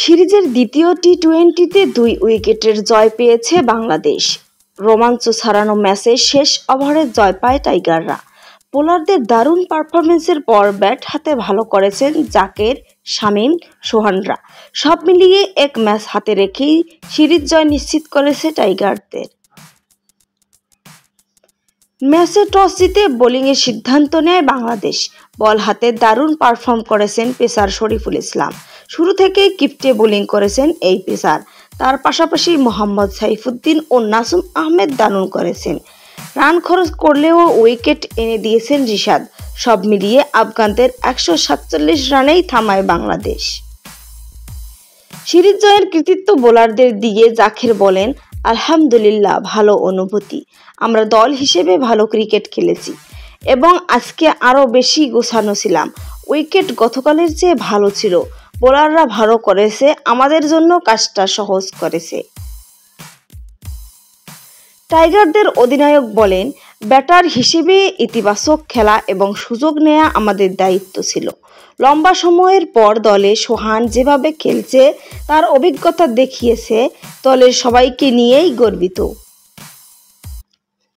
সিরিজের দ্বিতীয় টি-20তে 2 উইকেটের জয় পেয়েছে বাংলাদেশ। রোমাঞ্চ ছড়ানো ম্যাচে শেষ ওভারে জয় পায় টাইগাররা। বোলারদের দারুণ পারফরম্যান্সের পর ব্যাট হাতে ভালো করেছেন জাকের, শামীম, সোহানরা। সব মিলিয়ে এক ম্যাচ হাতে রেখেই সিরিজ জয় নিশ্চিত করেছে টাইগারদের। ম্যাচে টস জিতে বোলিংয়ের সিদ্ধান্ত নেয় বাংলাদেশ। বল হাতে দারুণ পারফর্ম করেছেন পেসার শরীফুল ইসলাম। শুরু থেকেই কিপ্টে বোলিং করেছেন এই পেসার। তার পাশাপাশি মোহাম্মদ সাইফুদ্দিন ও নাসুম আহমেদ দারুণ করেছেন। রান খরচ করলেও উইকেট এনে দিয়েছেন রিশাদ। সব মিলিয়ে আফগানদের 147 রানেই থামায় বাংলাদেশ। সিরিজ জয়ের কৃতিত্ব বোলারদের দিয়ে জাকের বলেন, আলহামদুলিল্লাহ, ভালো অনুভূতি। আমরা দল হিসেবে ভালো ক্রিকেট খেলেছি এবং আজকে আরও বেশি গোছানো ছিলাম। উইকেট গতকালের চেয়ে ভালো ছিল। বোলাররা ভালো করেছে, আমাদের জন্য কাজটা সহজ করেছে। টাইগারদের অধিনায়ক বলেন, ব্যাটার হিসেবে ইতিবাচক খেলা এবং সুযোগ নেওয়া আমাদের দায়িত্ব ছিল। লম্বা সময়ের পর দলে সোহান যেভাবে খেলছে তার অভিজ্ঞতা দেখিয়েছে দলের সবাইকে নিয়েই গর্বিত।